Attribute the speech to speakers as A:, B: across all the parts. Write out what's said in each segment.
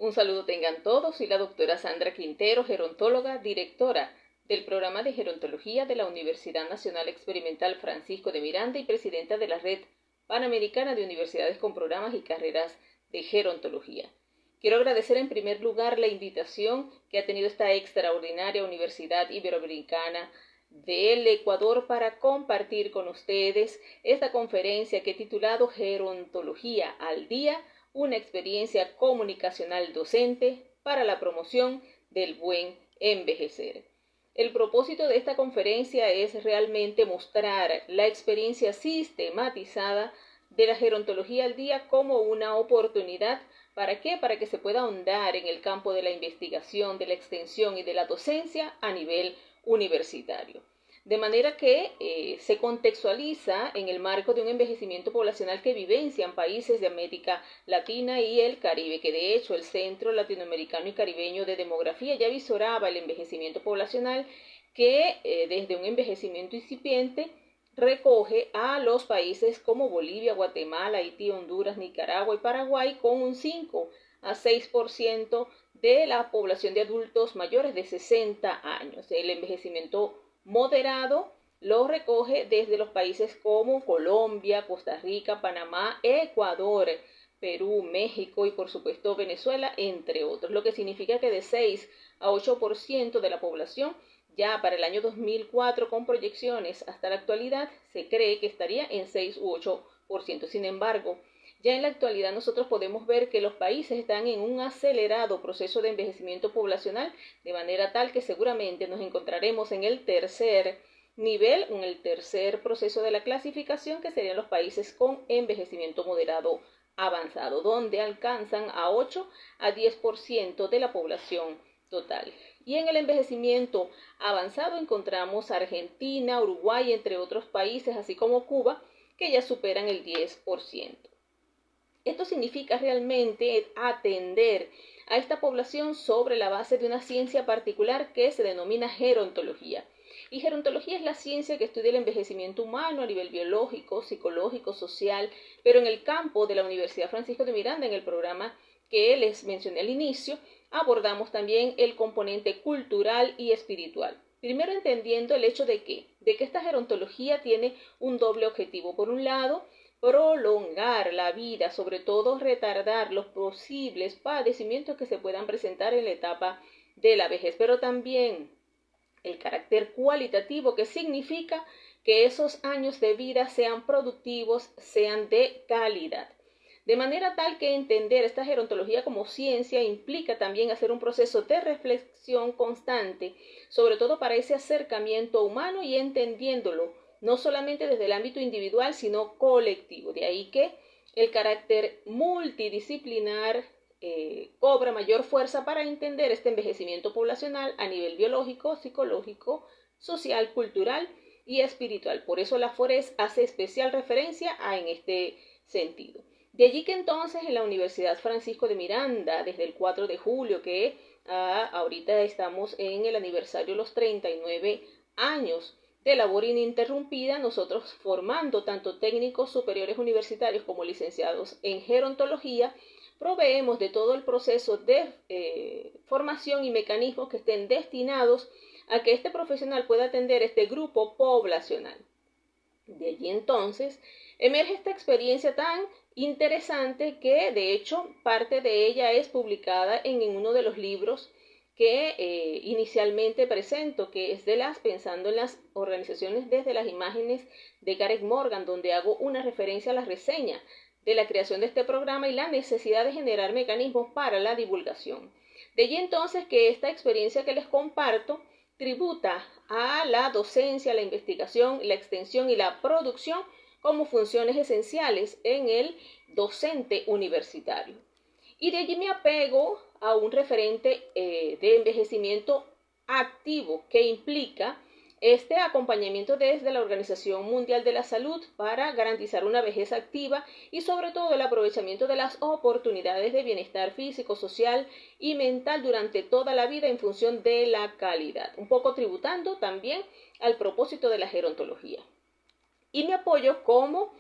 A: Un saludo tengan todos. Soy la doctora Sandra Quintero, gerontóloga, directora del programa de gerontología de la Universidad Nacional Experimental Francisco de Miranda y presidenta de la Red Panamericana de Universidades con Programas y Carreras de Gerontología. Quiero agradecer en primer lugar la invitación que ha tenido esta extraordinaria Universidad Iberoamericana del Ecuador para compartir con ustedes esta conferencia que he titulado Gerontología al Día, una experiencia comunicacional docente para la promoción del buen envejecer. El propósito de esta conferencia es realmente mostrar la experiencia sistematizada de la gerontología al día como una oportunidad. ¿Para qué? Para que se pueda ahondar en el campo de la investigación, de la extensión y de la docencia a nivel universitario. De manera que se contextualiza en el marco de un envejecimiento poblacional que vivencian países de América Latina y el Caribe, que de hecho el Centro Latinoamericano y Caribeño de Demografía ya visoraba el envejecimiento poblacional que desde un envejecimiento incipiente recoge a los países como Bolivia, Guatemala, Haití, Honduras, Nicaragua y Paraguay con un 5 a 6% de la población de adultos mayores de 60 años. El envejecimiento moderado lo recoge desde los países como Colombia, Costa Rica, Panamá, Ecuador, Perú, México y por supuesto Venezuela, entre otros, lo que significa que de 6 a 8% de la población ya para el año 2004 con proyecciones hasta la actualidad se cree que estaría en 6 u 8%. Sin embargo, ya en la actualidad nosotros podemos ver que los países están en un acelerado proceso de envejecimiento poblacional, de manera tal que seguramente nos encontraremos en el tercer nivel, en el tercer proceso de la clasificación, que serían los países con envejecimiento moderado avanzado, donde alcanzan a 8 a 10% de la población total. Y en el envejecimiento avanzado encontramos Argentina, Uruguay, entre otros países, así como Cuba, que ya superan el 10%. Esto significa realmente atender a esta población sobre la base de una ciencia particular que se denomina gerontología. Y gerontología es la ciencia que estudia el envejecimiento humano a nivel biológico, psicológico, social, pero en el campo de la Universidad Francisco de Miranda, en el programa que les mencioné al inicio, abordamos también el componente cultural y espiritual. Primero entendiendo el hecho de que esta gerontología tiene un doble objetivo. Por un lado, prolongar la vida, sobre todo retardar los posibles padecimientos que se puedan presentar en la etapa de la vejez, pero también el carácter cualitativo, que significa que esos años de vida sean productivos, sean de calidad. De manera tal que entender esta gerontología como ciencia implica también hacer un proceso de reflexión constante, sobre todo para ese acercamiento humano y entendiéndolo no solamente desde el ámbito individual, sino colectivo. De ahí que el carácter multidisciplinar cobra mayor fuerza para entender este envejecimiento poblacional a nivel biológico, psicológico, social, cultural y espiritual. Por eso la FORES hace especial referencia en este sentido. De allí que entonces en la Universidad Francisco de Miranda, desde el 4 de julio, que ahorita estamos en el aniversario de los 39 años de labor ininterrumpida, nosotros formando tanto técnicos superiores universitarios como licenciados en gerontología, proveemos de todo el proceso de formación y mecanismos que estén destinados a que este profesional pueda atender este grupo poblacional. De allí entonces emerge esta experiencia tan interesante que de hecho parte de ella es publicada en uno de los libros que inicialmente presento, que es pensando en las organizaciones desde las imágenes de Gareth Morgan, donde hago una referencia a la reseña de la creación de este programa y la necesidad de generar mecanismos para la divulgación. De allí entonces que esta experiencia que les comparto tributa a la docencia, la investigación, la extensión y la producción como funciones esenciales en el docente universitario. Y de allí me apego a un referente de envejecimiento activo que implica este acompañamiento desde la Organización Mundial de la Salud para garantizar una vejez activa y sobre todo el aprovechamiento de las oportunidades de bienestar físico, social y mental durante toda la vida en función de la calidad, un poco tributando también al propósito de la gerontología. Y me apoyo como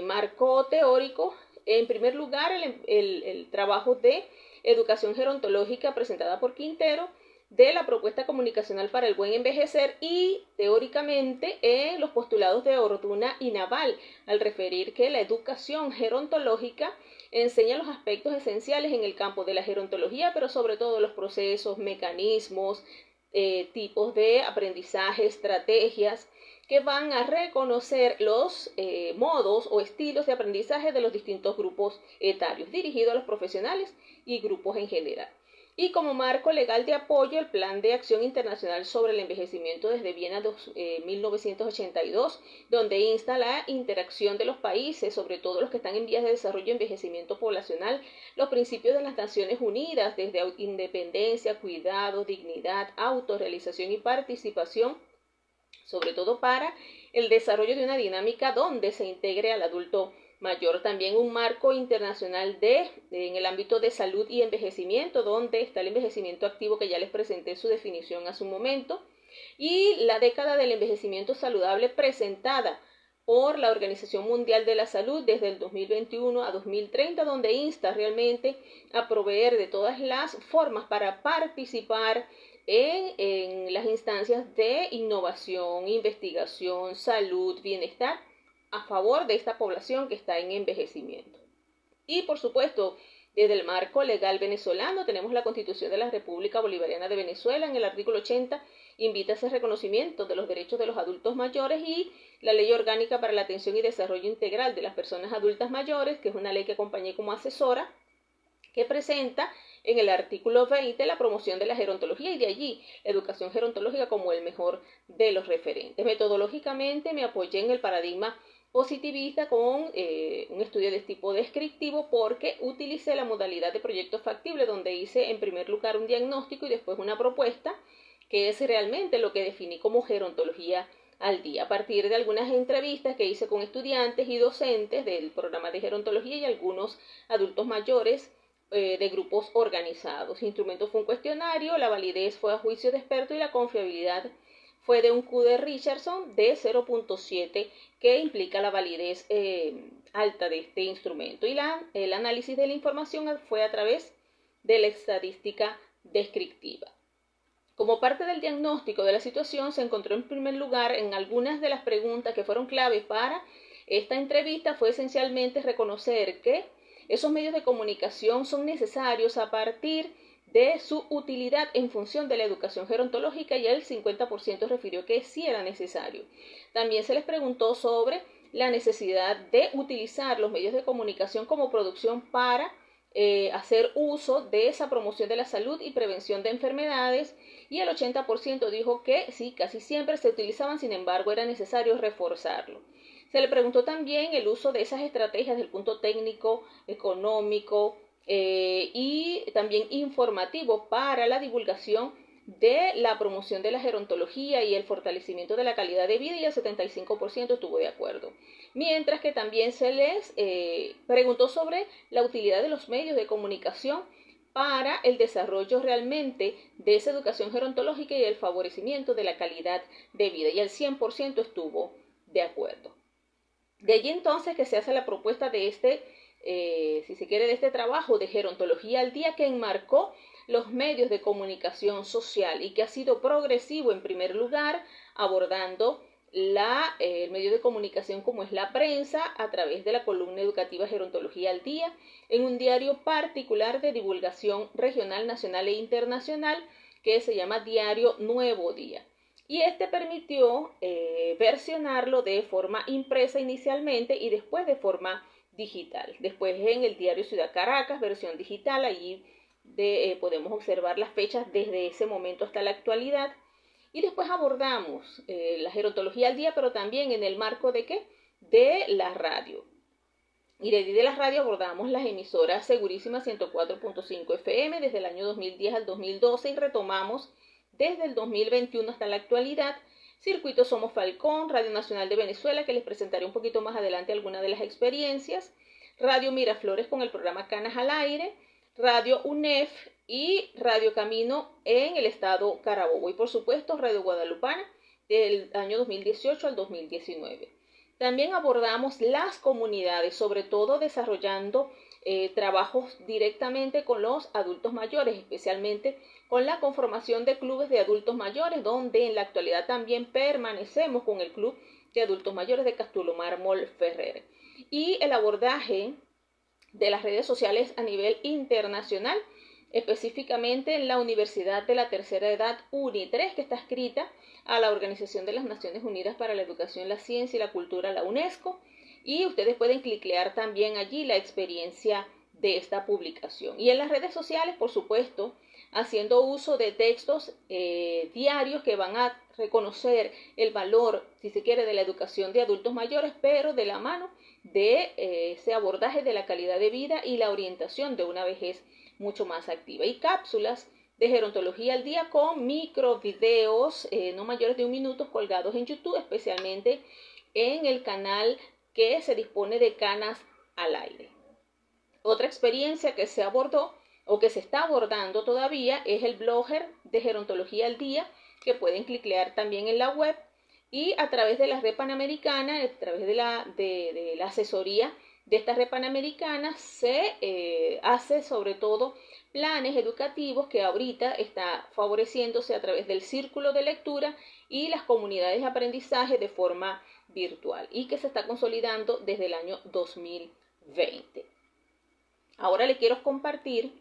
A: marco teórico, en primer lugar, el trabajo de Educación Gerontológica presentada por Quintero, de la propuesta comunicacional para el buen envejecer y, teóricamente, en los postulados de Orduna y Naval, al referir que la educación gerontológica enseña los aspectos esenciales en el campo de la gerontología, pero sobre todo los procesos, mecanismos, tipos de aprendizaje, estrategias que van a reconocer los modos o estilos de aprendizaje de los distintos grupos etarios, dirigidos a los profesionales y grupos en general. Y como marco legal de apoyo, el Plan de Acción Internacional sobre el Envejecimiento desde Viena 1982, donde insta la interacción de los países, sobre todo los que están en vías de desarrollo y envejecimiento poblacional, los principios de las Naciones Unidas, desde independencia, cuidado, dignidad, autorrealización y participación, sobre todo para el desarrollo de una dinámica donde se integre al adulto mayor. También un marco internacional en el ámbito de salud y envejecimiento, donde está el envejecimiento activo, que ya les presenté su definición hace un momento, y la década del envejecimiento saludable presentada por la Organización Mundial de la Salud desde el 2021 a 2030, donde insta realmente a proveer de todas las formas para participar en las instancias de innovación, investigación, salud, bienestar, a favor de esta población que está en envejecimiento. Y por supuesto, desde el marco legal venezolano tenemos la Constitución de la República Bolivariana de Venezuela. En el artículo 80 invita a ese reconocimiento de los derechos de los adultos mayores, y la Ley Orgánica para la Atención y Desarrollo Integral de las Personas Adultas Mayores, que es una ley que acompañé como asesora, que presenta en el artículo 20 la promoción de la gerontología, y de allí la educación gerontológica como el mejor de los referentes. Metodológicamente me apoyé en el paradigma positivista con un estudio de tipo descriptivo, porque utilicé la modalidad de proyecto factible, donde hice en primer lugar un diagnóstico y después una propuesta, que es realmente lo que definí como gerontología al día, a partir de algunas entrevistas que hice con estudiantes y docentes del programa de gerontología y algunos adultos mayores de grupos organizados. El instrumento fue un cuestionario, la validez fue a juicio de experto y la confiabilidad fue de un Q de Richardson de 0.7, que implica la validez alta de este instrumento. Y el análisis de la información fue a través de la estadística descriptiva. Como parte del diagnóstico de la situación, se encontró en primer lugar en algunas de las preguntas que fueron claves para esta entrevista, fue esencialmente reconocer que esos medios de comunicación son necesarios a partir de su utilidad en función de la educación gerontológica, y el 50% refirió que sí era necesario. También se les preguntó sobre la necesidad de utilizar los medios de comunicación como producción para hacer uso de esa promoción de la salud y prevención de enfermedades, y el 80% dijo que sí, casi siempre se utilizaban, sin embargo era necesario reforzarlo. Se le preguntó también el uso de esas estrategias desde el punto técnico, económico, y también informativo para la divulgación de la promoción de la gerontología y el fortalecimiento de la calidad de vida, y el 75% estuvo de acuerdo. Mientras que también se les preguntó sobre la utilidad de los medios de comunicación para el desarrollo realmente de esa educación gerontológica y el favorecimiento de la calidad de vida, y el 100% estuvo de acuerdo. De allí entonces que se hace la propuesta de si se quiere, de este trabajo de gerontología al día, que enmarcó los medios de comunicación social y que ha sido progresivo, en primer lugar, abordando el medio de comunicación como es la prensa, a través de la columna educativa Gerontología al Día, en un diario particular de divulgación regional, nacional e internacional, que se llama Diario Nuevo Día. Y este permitió versionarlo de forma impresa inicialmente y después de forma digital. Después en el diario Ciudad Caracas, versión digital, allí podemos observar las fechas desde ese momento hasta la actualidad. Y después abordamos la gerontología al día, pero también en el marco de ¿qué? De la radio. Y de la radio abordamos las emisoras Segurísima 104.5 FM desde el año 2010 al 2012, y retomamos desde el 2021 hasta la actualidad Circuito Somos Falcón, Radio Nacional de Venezuela, que les presentaré un poquito más adelante algunas de las experiencias, Radio Miraflores con el programa Canas al Aire, Radio UNEF y Radio Camino en el estado Carabobo, y por supuesto Radio Guadalupana del año 2018 al 2019. También abordamos las comunidades, sobre todo desarrollando trabajos directamente con los adultos mayores, especialmente con la conformación de clubes de adultos mayores, donde en la actualidad también permanecemos con el Club de Adultos Mayores de Castulo Mármol Ferrer. Y el abordaje de las redes sociales a nivel internacional, específicamente en la Universidad de la Tercera Edad UNI3, que está adscrita a la Organización de las Naciones Unidas para la Educación, la Ciencia y la Cultura, la UNESCO, y ustedes pueden cliquear también allí la experiencia de esta publicación. Y en las redes sociales, por supuesto, haciendo uso de textos diarios que van a reconocer el valor, si se quiere, de la educación de adultos mayores, pero de la mano de ese abordaje de la calidad de vida y la orientación de una vejez mucho más activa. Y cápsulas de gerontología al día con microvideos no mayores de 1 minuto colgados en YouTube, especialmente en el canal que se dispone de Canas al Aire. Otra experiencia que se abordó o que se está abordando todavía es el blogger de gerontología al día, que pueden cliquear también en la web, y a través de la red panamericana, a través de la asesoría de esta red panamericana, se hace sobre todo planes educativos que ahorita está favoreciéndose a través del círculo de lectura y las comunidades de aprendizaje de forma virtual, y que se está consolidando desde el año 2020. Ahora le quiero compartir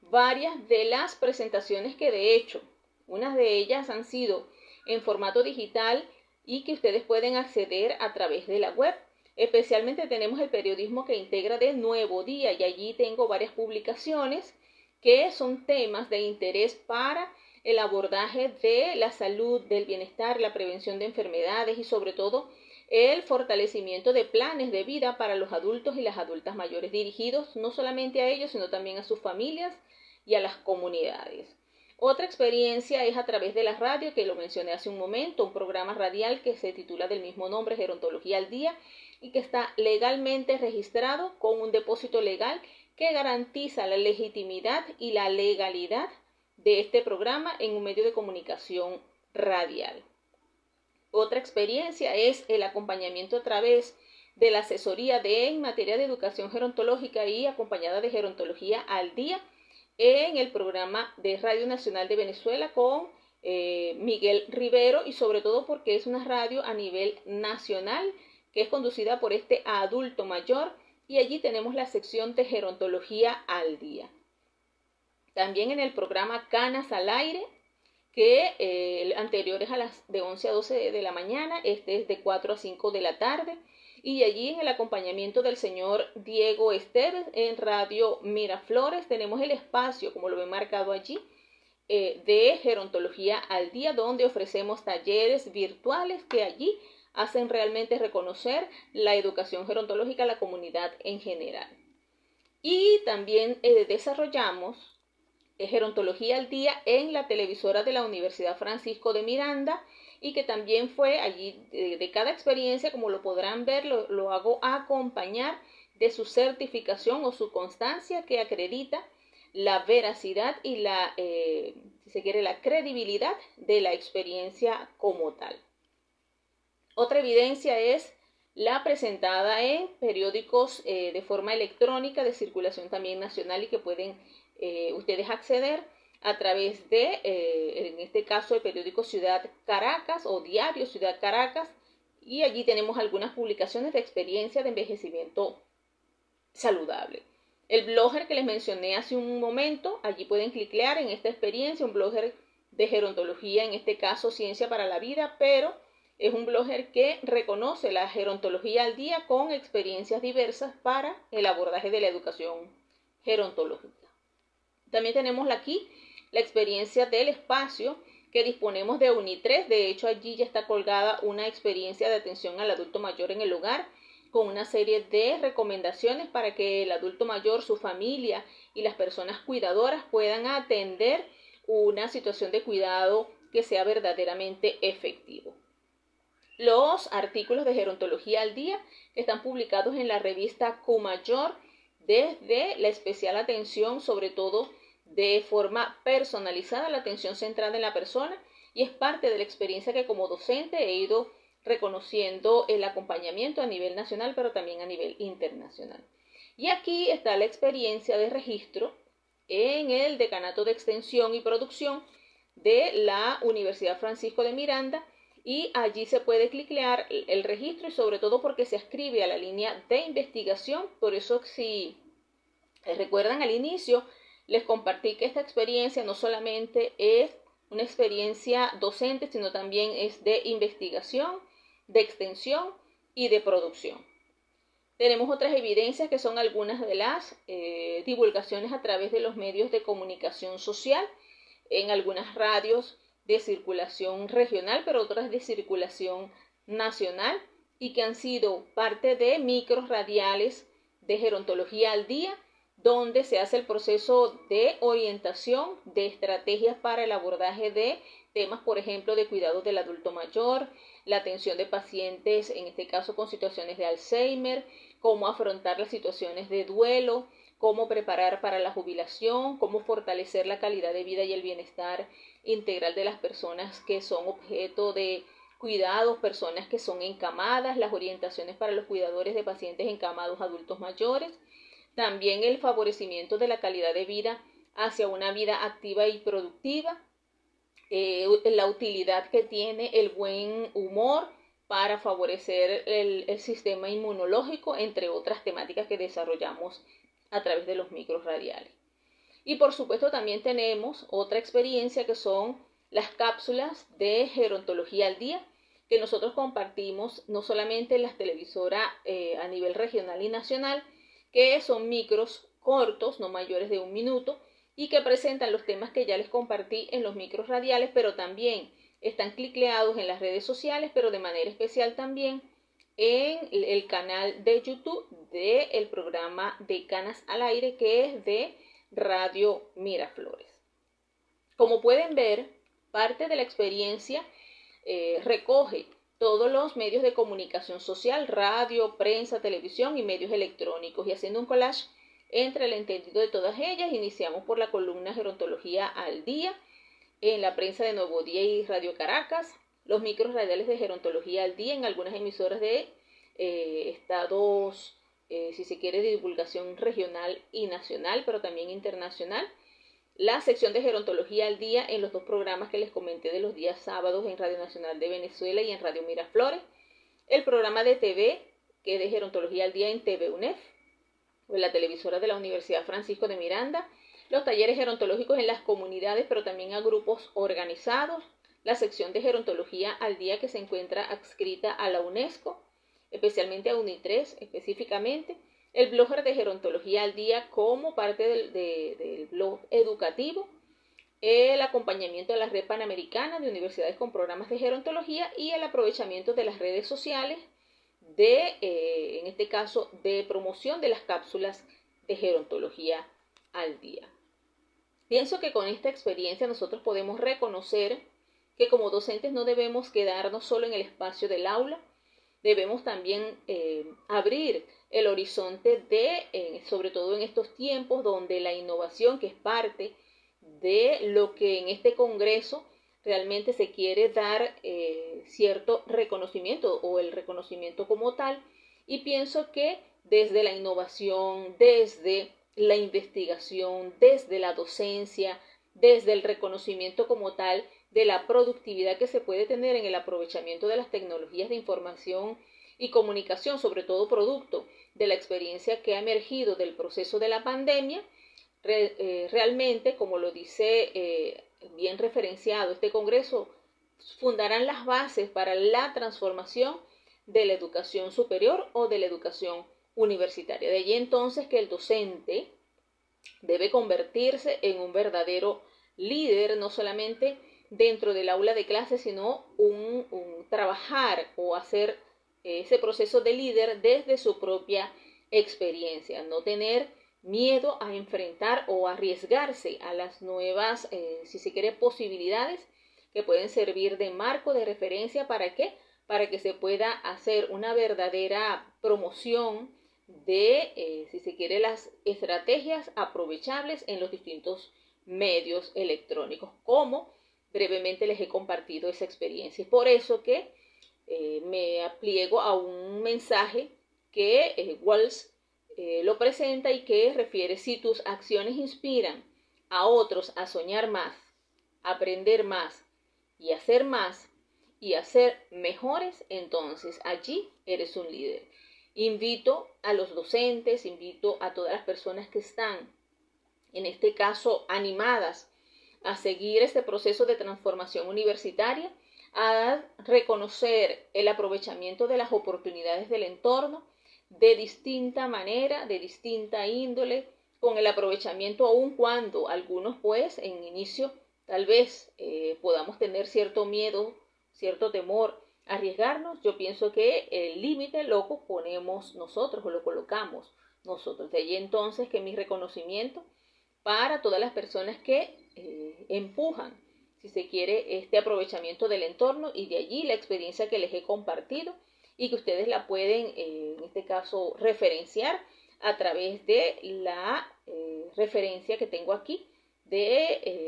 A: varias de las presentaciones que de hecho, unas de ellas han sido en formato digital y que ustedes pueden acceder a través de la web. Especialmente tenemos el periodismo que integra de Nuevo Día, y allí tengo varias publicaciones que son temas de interés para el abordaje de la salud, del bienestar, la prevención de enfermedades y sobre todo el fortalecimiento de planes de vida para los adultos y las adultas mayores, dirigidos no solamente a ellos, sino también a sus familias y a las comunidades. Otra experiencia es a través de la radio, que lo mencioné hace un momento, un programa radial que se titula del mismo nombre, Gerontología al Día, y que está legalmente registrado con un depósito legal que garantiza la legitimidad y la legalidad de este programa en un medio de comunicación radial. Otra experiencia es el acompañamiento a través de la asesoría en materia de educación gerontológica y acompañada de Gerontología al Día en el programa de Radio Nacional de Venezuela con Miguel Rivero, y sobre todo porque es una radio a nivel nacional que es conducida por este adulto mayor, y allí tenemos la sección de Gerontología al Día. También en el programa Canas al Aire, que el anterior es de 11 a 12 de la mañana, este es de 4 a 5 de la tarde, y allí en el acompañamiento del señor Diego Esteves en Radio Miraflores tenemos el espacio, como lo ven marcado allí, de Gerontología al Día, donde ofrecemos talleres virtuales que allí hacen realmente reconocer la educación gerontológica a la comunidad en general. Y también desarrollamos Gerontología al Día en la televisora de la Universidad Francisco de Miranda, y que también fue allí de cada experiencia, como lo podrán ver, lo hago acompañar de su certificación o su constancia que acredita la veracidad y si se quiere, la credibilidad de la experiencia como tal. Otra evidencia es la presentada en periódicos de forma electrónica de circulación también nacional, y que pueden ustedes acceder a través de, en este caso, el periódico Ciudad Caracas o Diario Ciudad Caracas, y allí tenemos algunas publicaciones de experiencia de envejecimiento saludable. El blogger que les mencioné hace un momento, allí pueden cliquear en esta experiencia, un blogger de gerontología, en este caso Ciencia para la Vida, pero es un blogger que reconoce la gerontología al día con experiencias diversas para el abordaje de la educación gerontológica. También tenemos aquí la experiencia del espacio que disponemos de UNI3. De hecho, allí ya está colgada una experiencia de atención al adulto mayor en el hogar, con una serie de recomendaciones para que el adulto mayor, su familia y las personas cuidadoras puedan atender una situación de cuidado que sea verdaderamente efectivo. Los artículos de gerontología al día están publicados en la revista Q-Mayor, desde la especial atención, sobre todo de forma personalizada, la atención centrada en la persona, y es parte de la experiencia que como docente he ido reconociendo el acompañamiento a nivel nacional, pero también a nivel internacional. Y aquí está la experiencia de registro en el Decanato de Extensión y Producción de la Universidad Francisco de Miranda, y allí se puede cliquear el registro, y sobre todo porque se ascribe a la línea de investigación. Por eso, si recuerdan al inicio, les compartí que esta experiencia no solamente es una experiencia docente, sino también es de investigación, de extensión y de producción. Tenemos otras evidencias que son algunas de las divulgaciones a través de los medios de comunicación social, en algunas radios de circulación regional, pero otras de circulación nacional, y que han sido parte de micros radiales de Gerontología al Día, donde se hace el proceso de orientación de estrategias para el abordaje de temas, por ejemplo, de cuidado del adulto mayor, la atención de pacientes, en este caso con situaciones de Alzheimer, cómo afrontar las situaciones de duelo, cómo preparar para la jubilación, cómo fortalecer la calidad de vida y el bienestar integral de las personas que son objeto de cuidados, personas que son encamadas, las orientaciones para los cuidadores de pacientes encamados adultos mayores, también el favorecimiento de la calidad de vida hacia una vida activa y productiva, la utilidad que tiene el buen humor para favorecer el sistema inmunológico, entre otras temáticas que desarrollamos a través de los micros radiales. Y por supuesto también tenemos otra experiencia que son las cápsulas de Gerontología al Día, que nosotros compartimos no solamente en las televisoras a nivel regional y nacional, que son micros cortos, no mayores de 1 minuto, y que presentan los temas que ya les compartí en los micros radiales, pero también están cliqueados en las redes sociales, pero de manera especial también en el canal de YouTube del programa de Canas al Aire, que es de Radio Miraflores. Como pueden ver, parte de la experiencia recoge todos los medios de comunicación social, radio, prensa, televisión y medios electrónicos, y haciendo un collage entre el entendido de todas ellas, iniciamos por la columna Gerontología al Día en la prensa de Nuevo Día y Radio Caracas, los micros radiales de Gerontología al Día en algunas emisoras de estados, si se quiere, de divulgación regional y nacional, pero también internacional, la sección de Gerontología al Día en los 2 programas que les comenté de los días sábados en Radio Nacional de Venezuela y en Radio Miraflores, el programa de TV, que es de Gerontología al Día en TV UNEF, en la televisora de la Universidad Francisco de Miranda, los talleres gerontológicos en las comunidades, pero también a grupos organizados, la sección de Gerontología al Día que se encuentra adscrita a la UNESCO, especialmente a UNITRES específicamente, el blogger de Gerontología al Día como parte del blog educativo, el acompañamiento de la Red Panamericana de Universidades con Programas de Gerontología y el aprovechamiento de las redes sociales en este caso, de promoción de las cápsulas de Gerontología al Día. Pienso que con esta experiencia nosotros podemos reconocer que como docentes no debemos quedarnos solo en el espacio del aula, debemos también abrir el horizonte sobre todo en estos tiempos donde la innovación, que es parte de lo que en este congreso realmente se quiere dar cierto reconocimiento o el reconocimiento como tal, y pienso que desde la innovación, desde la investigación, desde la docencia, desde el reconocimiento como tal de la productividad que se puede tener en el aprovechamiento de las tecnologías de información y comunicación, sobre todo producto de la experiencia que ha emergido del proceso de la pandemia, realmente, como lo dice bien referenciado este congreso, fundarán las bases para la transformación de la educación superior o de la educación universitaria. De allí entonces que el docente debe convertirse en un verdadero líder, no solamente dentro del aula de clase, sino un trabajar o hacer ese proceso de líder desde su propia experiencia, no tener miedo a enfrentar o arriesgarse a las nuevas, si se quiere, posibilidades que pueden servir de marco de referencia. ¿Para qué? Para que se pueda hacer una verdadera promoción de, si se quiere, las estrategias aprovechables en los distintos medios electrónicos, como brevemente les he compartido esa experiencia. Es por eso que me apliego a un mensaje que Walsh lo presenta y que refiere: si tus acciones inspiran a otros a soñar más, aprender más y a ser mejores, entonces allí eres un líder. Invito a los docentes, invito a todas las personas que están, en este caso, animadas a seguir este proceso de transformación universitaria, a reconocer el aprovechamiento de las oportunidades del entorno de distinta manera, de distinta índole, con el aprovechamiento aun cuando algunos pues en inicio tal vez podamos tener cierto miedo, cierto temor a arriesgarnos. Yo pienso que el límite lo ponemos nosotros o lo colocamos nosotros. De ahí entonces que mi reconocimiento para todas las personas que empujan, si se quiere, este aprovechamiento del entorno, y de allí la experiencia que les he compartido y que ustedes la pueden, en este caso, referenciar a través de la referencia que tengo aquí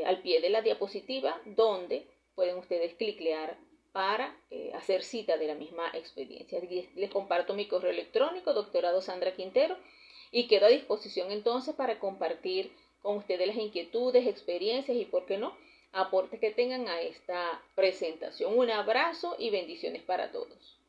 A: al pie de la diapositiva, donde pueden ustedes cliclear para hacer cita de la misma experiencia. Les comparto mi correo electrónico, doctorado Sandra Quintero, y quedo a disposición entonces para compartir con ustedes las inquietudes, experiencias y, por qué no, aportes que tengan a esta presentación. Un abrazo y bendiciones para todos.